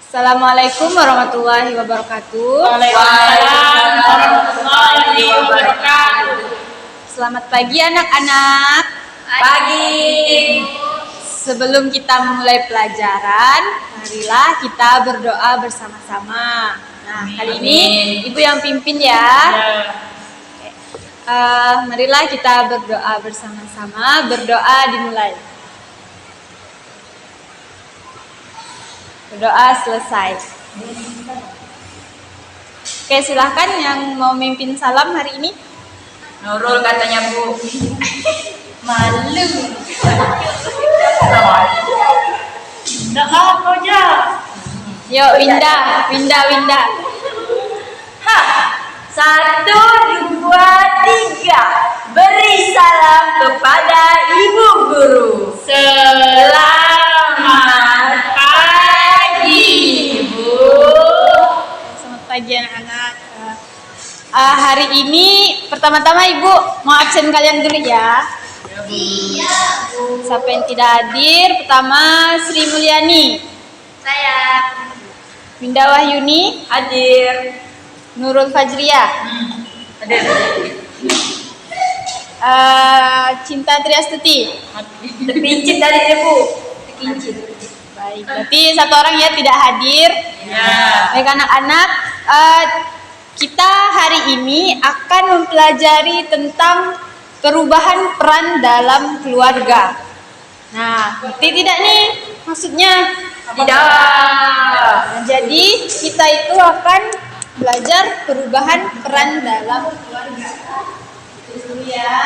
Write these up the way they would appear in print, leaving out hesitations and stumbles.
Assalamualaikum warahmatullahi wabarakatuh. Waalaikumsalam warahmatullahi wabarakatuh. Selamat pagi anak-anak. Pagi. Sebelum kita memulai pelajaran, marilah kita berdoa bersama-sama. Nah, kali ini Ibu yang pimpin ya. Marilah kita berdoa bersama-sama. Berdoa dimulai. Berdoa selesai. Oke, silahkan yang mau mimpin salam hari ini. Nurul katanya Bu. Malu. Nggak apa aja. Yuk, Winda. Hah. 1, 2, 3. Beri salam kepada Ibu Guru. Selamat pagi, Bu. Selamat pagi anak-anak. Hari ini pertama-tama Ibu mau absen kalian dulu ya. Iya. Siapa yang tidak hadir? Pertama Sri Mulyani, Saya Winda Wahyuni, hadir. Nurul Fajriah, Hadir. Cinta Triastuti. Terpincit dari Ibu. Terpincit. Baik, berarti satu orang ya tidak hadir. Ya. Baik anak-anak, kita hari ini akan mempelajari tentang perubahan peran dalam keluarga. Nah, ngerti tidak nih maksudnya? Tidak. Nah, jadi kita itu akan belajar perubahan peran dalam keluarga. Itu dulu ya.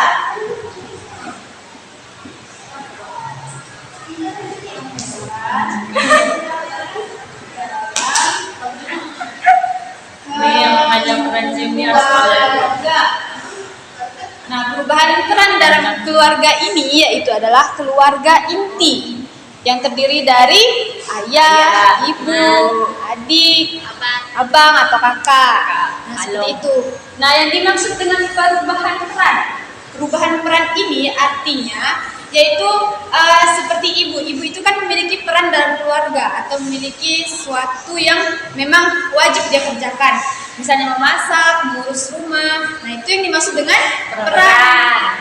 Nah, perubahan peran dalam keluarga ini yaitu adalah keluarga inti yang terdiri dari ayah, ibu, adik, abang atau kakak. Nah, seperti itu. Nah, yang dimaksud dengan perubahan peran ini artinya yaitu seperti ibu. Ibu itu kan memiliki peran dalam keluarga atau memiliki sesuatu yang memang wajib dia kerjakan. Misalnya memasak, mengurus rumah. Nah, itu yang dimaksud dengan peran.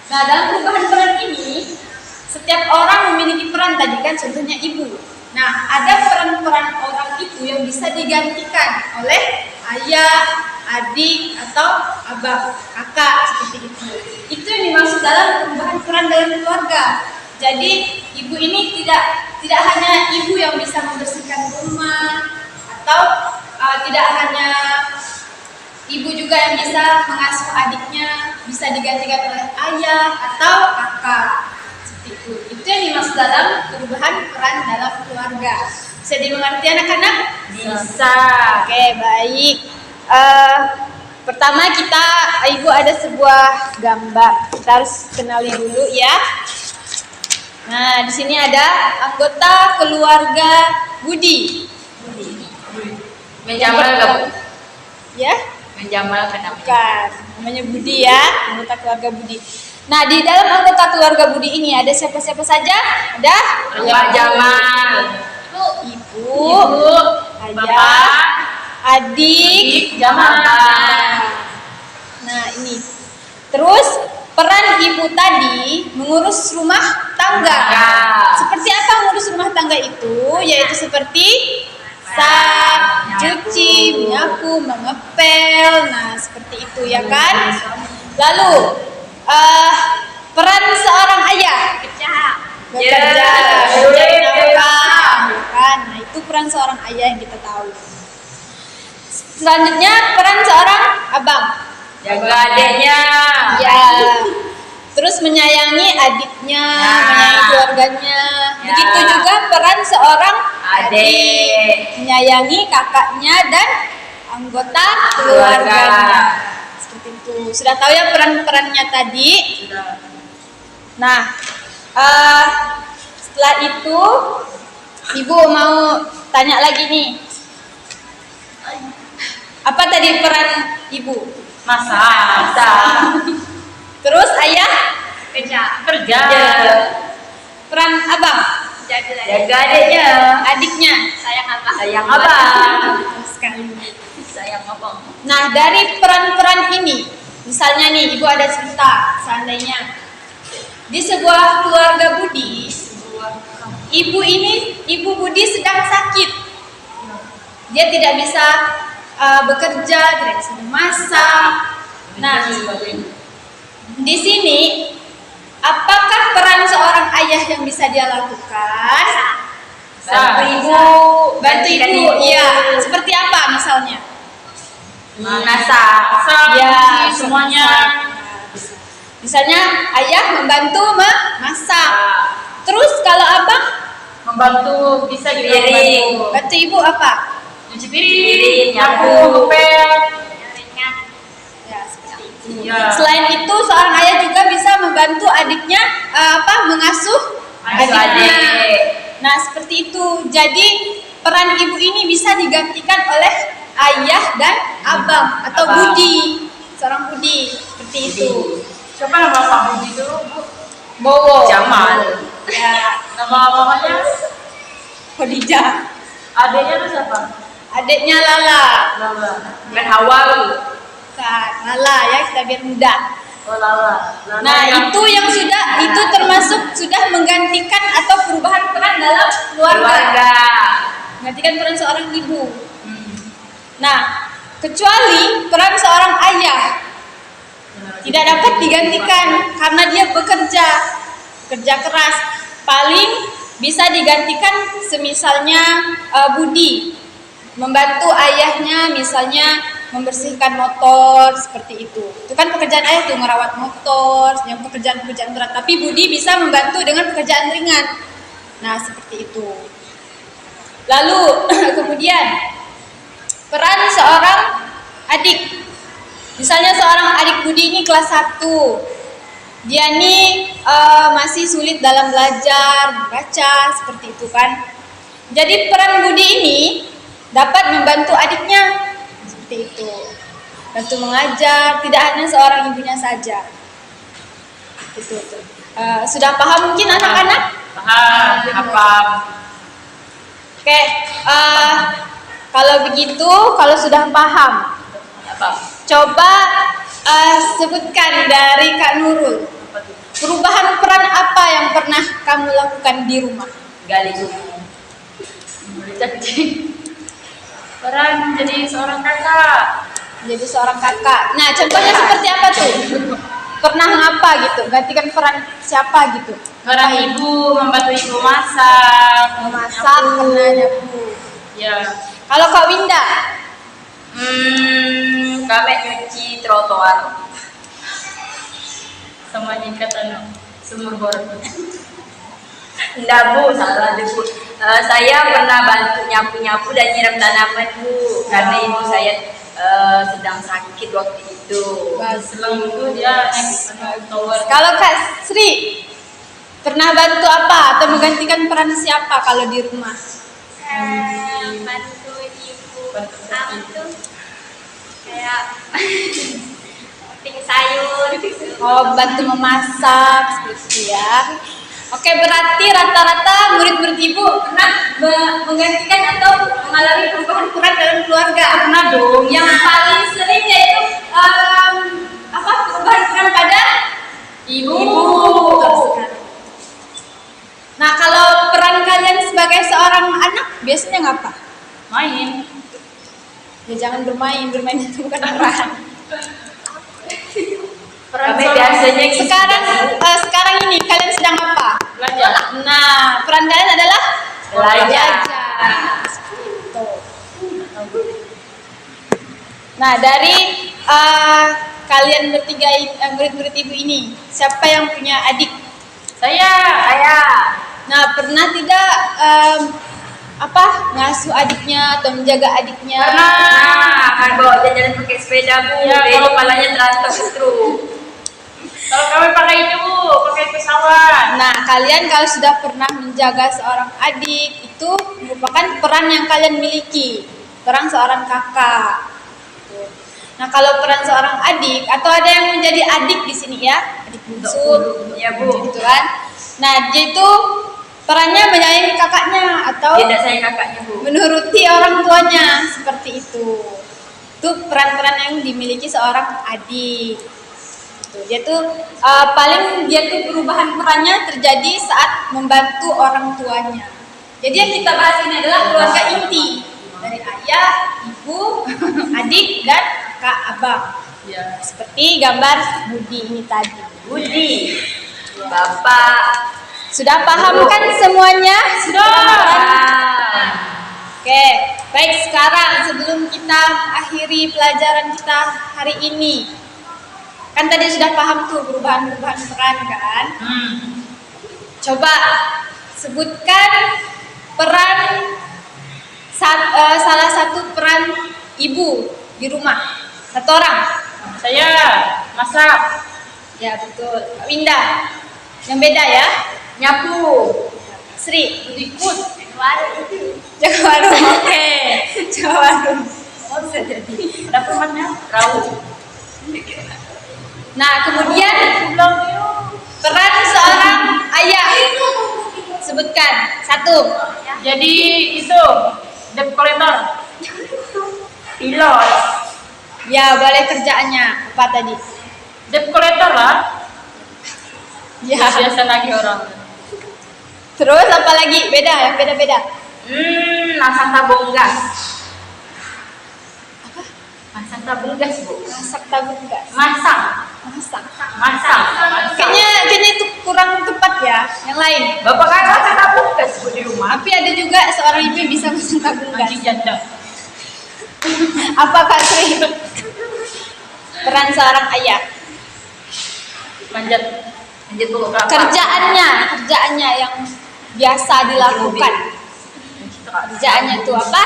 Nah, dalam perubahan peran ini setiap orang memiliki peran tadi kan, contohnya ibu. Nah, ada peran-peran orang itu yang bisa digantikan oleh ayah, adik, atau abang, kakak, seperti itu. Itu yang dimaksud dalam perubahan peran dalam keluarga. Jadi, ibu ini tidak hanya ibu yang bisa membersihkan rumah, atau tidak hanya ibu juga yang bisa mengasuh adiknya, bisa digantikan oleh ayah atau kakak. Itu yang dimaksud dalam perubahan peran dalam keluarga. Bisa dimengerti anak-anak? Bisa. Oke, baik. Pertama ibu ada sebuah gambar. Kita harus kenali dulu ya. Nah, di sini ada anggota keluarga Budi. Menjamal nggak, Bu? Ya? Menjamal kenapa? Bukan. Namanya Budi ya, anggota keluarga Budi. Nah, di dalam anggota keluarga Budi ini ada siapa-siapa saja? Ada Pak Jamal, Ibu, ayah, Bapak, adik, Jamal. Nah, ini. Terus peran ibu tadi mengurus rumah tangga. Seperti apa mengurus rumah tangga itu? Yaitu seperti masak, cuci, menyapu, mengepel. Nah, seperti itu ya kan? Lalu peran seorang ayah bekerja, mencari nafkah, kan? Nah, itu peran seorang ayah yang kita tahu. Selanjutnya peran seorang abang, jaga adiknya. ya. Terus menyayangi adiknya, menyayangi keluarganya. Begitu juga peran seorang adik, menyayangi kakaknya dan anggota keluarganya. Seperti itu. Sudah tahu ya peran-perannya tadi? Sudah. Nah, setelah itu ibu mau tanya lagi nih. Apa tadi peran ibu? Masak. Terus ayah? Kerja. Peran abang? Jaga adiknya. Adiknya? Sayang Sayang abang. Betul sekali. Sayang abang. Nah, dari peran-peran ini, misalnya nih, ibu ada cerita, seandainya di sebuah keluarga Budi, ibu Budi sedang sakit. Dia tidak bisa bekerja, tidak bisa memasak. Nah, di sini, apakah peran seorang ayah yang bisa dia lakukan? Bantu ibu. Bantu Gantikan ibu, iya. Seperti apa misalnya? Masak. Ya, Semuanya. Misalnya ayah membantu memasak. Terus kalau abang Membantu bisa piring. Bantu ibu apa? Cuci piring, nyapu, ngepel. Ya, seperti itu. Iya. Selain itu, seorang ayah juga bisa membantu adiknya mengasuh adiknya. Adik. Nah, seperti itu. Jadi peran ibu ini bisa digantikan oleh ayah dan abang atau Abang. budi, seorang budi seperti itu. Siapa nama Pak Budi dulu, Bu? Bowo. Jamal. Ya, Nama mamanya? Khadijah. Adiknya tuh siapa? Adiknya Lala. Lala. Kan Hawa lu. Kan, Lala ya, kita biar mudah. Oh Lala. Lala Nah, yang- itu yang itu termasuk sudah menggantikan atau perubahan peran dalam keluarga. Menggantikan peran seorang ibu. Nah, kecuali peran seorang ayah tidak dapat digantikan karena dia bekerja keras. Paling bisa digantikan semisalnya Budi membantu ayahnya, misalnya membersihkan motor seperti itu. Itu kan pekerjaan ayah tuh, merawat motor, yang pekerjaan-pekerjaan berat. Tapi Budi bisa membantu dengan pekerjaan ringan. Nah, seperti itu. Lalu kemudian peran seorang adik. Misalnya seorang adik Budi ini kelas 1. Dia ini masih sulit dalam belajar, membaca, seperti itu kan. Jadi peran Budi ini dapat membantu adiknya. Seperti itu. Bantu mengajar, tidak hanya seorang ibunya saja. Itu. Sudah paham mungkin anak-anak? Paham. Oke, kalau begitu, kalau sudah paham, Apa? coba sebutkan dari Kak Nurul. Perubahan peran apa yang pernah kamu lakukan di rumah? Gali sumur. Peran jadi seorang kakak. Jadi seorang kakak. Nah, contohnya seperti apa tuh? Pernah ngapa gitu? Gantikan peran siapa gitu? Peran ibu, membantu ibu masak. Memasak, nyapu. pernah nyapu. Ya. Kalau Kak Winda, Kami cuci trotoar. Sama nyikatan sumur bor. Enggak Bu, salah deh Bu. Saya pernah bantu nyapu-nyapu dan nyiram tanaman Bu, karena ibu saya sedang sakit waktu itu. Selang itu dia naik tower. kalau Kak Sri pernah bantu apa atau menggantikan peran siapa kalau di rumah? Bantu ibu aku tuh kayak penting sayur gitu. Oh, bantu memasak seperti itu ya. Oke, berarti rata-rata murid-murid ibu pernah menggantikan atau mengalami perubahan peran dalam keluarga. Pernah dong. Yang paling sering yaitu perubahan peran pada Ibu. Betul sekali. Nah, kalau peran kalian sebagai seorang anak biasanya ngapa? Main. Ya jangan bermain itu bukan peran. Kami biasanya Sekarang ini kalian sedang apa? belajar. Nah, peran kalian adalah Belajar. Seperti itu. Nah, dari kalian bertiga murid-murid ibu ini, siapa yang punya adik? Saya. Nah, pernah tidak ngasuh adiknya atau menjaga adiknya? Pernah. Kan bawa jalan pakai sepeda Bu. Ya, Jadi kalau- kepalanya terantok terus. Kalau kami pakai itu Bu, pakai pesawat. Nah, kalian kalau sudah pernah menjaga seorang adik, itu merupakan peran yang kalian miliki, peran seorang kakak. Nah, kalau peran seorang adik atau ada yang menjadi adik di sini ya, adik bungsu, Ya Bu. gitu kan. Nah, dia itu perannya menyayangi kakaknya atau Dia tidak sayang kakaknya, Bu. menuruti orang tuanya, seperti itu. Itu peran-peran yang dimiliki seorang adik. Tuh, dia tuh perubahan perannya terjadi saat membantu orang tuanya. Jadi yang kita bahas ini adalah keluarga inti dari ayah, ibu, adik dan kakak, abang. Ya. Seperti gambar Budi ini tadi. Budi, Bapak. Sudah paham kan semuanya? Sudah. Oke, baik, sekarang sebelum kita akhiri pelajaran kita hari ini, kan tadi sudah paham tuh perubahan-perubahan peran kan? Coba sebutkan peran salah satu peran ibu di rumah. Satu orang. Saya masak, Ya betul. Kak Winda. Yang beda ya? nyapu, Sri. ikut. Jaga warung. Oke. Jaga warung. Oh, bisa jadi. Dapur mana? Raut. Nah, kemudian peran seorang ayah. Sebutkan. Satu. Jadi itu debt collector. Pilot. Ya, boleh kerjaannya. Apa tadi? Debt collector lah. Ya. Biasa lagi orang. Terus apa lagi? Beda, yang beda-beda. Masak tabung gas. Masak tabung gas, Bu. Masak tabung gas. Masak. Masak. Kayaknya itu kurang tepat ya. Yang lain. Bapak kan masak tabung gas, Bu, di rumah. Tapi ada juga seorang ibu yang bisa masak tabung gas. Anjing janda. Apa Kak Sri? Peran seorang ayah. Manjat pokok kelapa. Kerjaannya yang biasa dilakukan. Kerjaannya itu apa?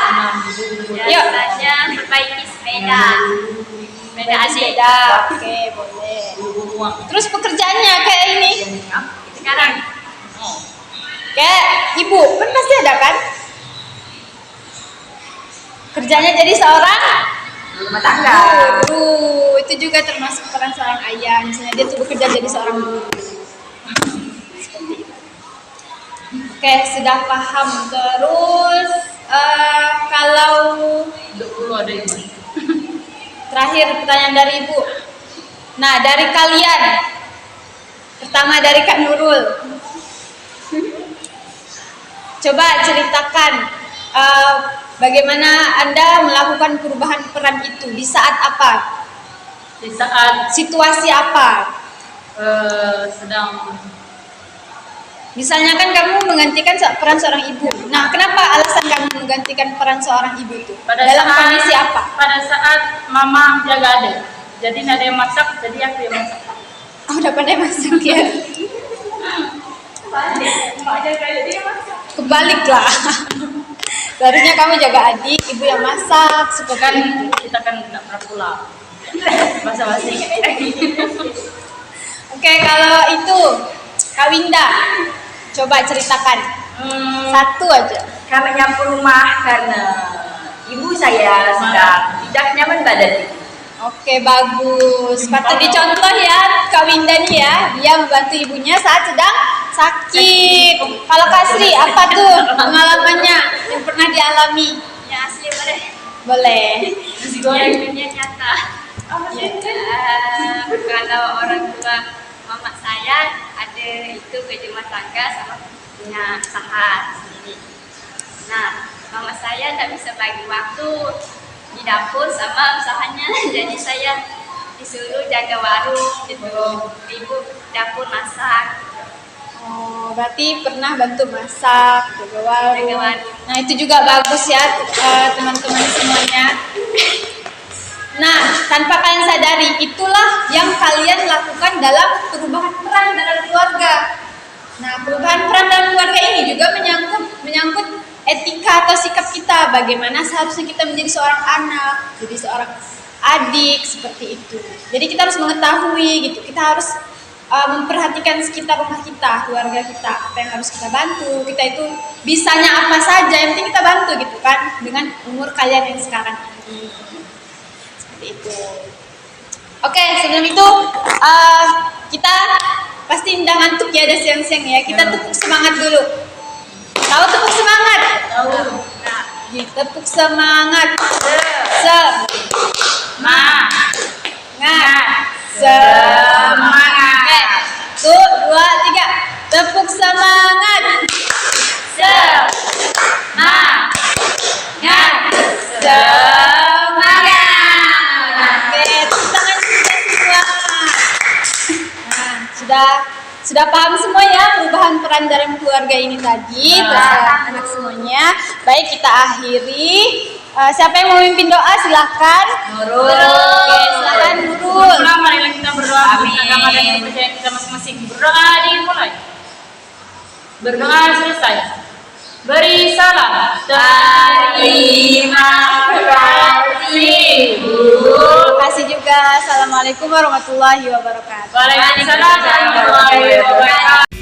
Yuk. Biasanya perbaiki sepeda. Sepeda adik. Sepeda. Oke, boleh. Terus pekerjaannya kayak ini. Sekarang Kayak ibu, kan pasti ada kan? Kerjanya jadi seorang Rumah tangga. guru. Itu juga termasuk peran seorang ayah. Misalnya dia tuh bekerja jadi seorang guru. Seperti itu. Oke, sudah paham. Terus kalau 20 ada yang mana? terakhir pertanyaan dari ibu. Nah, dari kalian. Pertama dari Kak Nurul. Coba ceritakan bagaimana Anda melakukan perubahan peran itu, di saat apa? Di saat Situasi apa? sedang Misalnya kan kamu menggantikan peran seorang ibu. Nah, kenapa alasan kamu menggantikan peran seorang ibu itu? Dalam kondisi apa? Pada saat mama jaga adik. Jadi ada yang masak, jadi aku yang masak. Oh, udah pandai masak ya? Kebaliklah. Seharusnya kamu jaga adik, ibu yang masak, suka Kan kita kan tidak pernah pulang. Basa-basi. Oke, kalau itu Kak Winda, coba ceritakan satu aja. Kami nyapu rumah karena ibu saya sedang tidak nyaman badan. Oke, bagus. Patut dicontoh ya Kak Winda nih ya. Dia membantu ibunya saat sedang sakit. Kalau Kak Sri, apa tuh pengalamannya yang pernah dialami? yang asli boleh. Boleh. Yang dunia nyata. Kalau orang tua mama saya ada itu kerja rumah tangga sama punya usaha sendiri. Nah, mama saya tak bisa bagi waktu di dapur sama usahanya, jadi saya disuruh jaga warung gitu. Ibu dapur masak. Oh, berarti pernah bantu masak, jaga warung. Jaga warung. Nah, itu juga bagus ya teman-teman semuanya. Nah, tanpa kalian sadari, itulah yang kalian lakukan dalam perubahan peran dalam keluarga. Nah, perubahan peran dalam keluarga ini juga menyangkut etika atau sikap kita. Bagaimana seharusnya kita menjadi seorang anak, jadi seorang adik, seperti itu. Jadi kita harus mengetahui gitu. Kita harus memperhatikan sekitar rumah kita, keluarga kita, apa yang harus kita bantu. Kita itu bisanya apa saja, yang penting kita bantu gitu kan, dengan umur kalian yang sekarang ini. Seperti itu. Oke, sebelum itu kita pasti udah ngantuk ya, ada siang-siang ya. Kita tuh semangat dulu. Tahu tepuk semangat? Tahu. Tepuk semangat. Semangat. Semangat. Oke. 1, 2, 3. Tepuk semangat. Semangat. Semangat. Oke, tepuk tangan semua. Nah, sudah paham semua ya perubahan peran dalam keluarga ini tadi, terhadap anak semuanya. Baik, kita akhiri. Siapa yang mau memimpin doa silahkan. Nurul. Oke, silahkan Nurul. Marilah kita berdoa Amin. untuk agama dan kepercayaan kita masing-masing. Berdoa dimulai. Berdoa selesai. Beri salam. Terima kasih. Terima kasih juga. Assalamualaikum warahmatullahi wabarakatuh. Waalaikumsalam warahmatullahi wabarakatuh.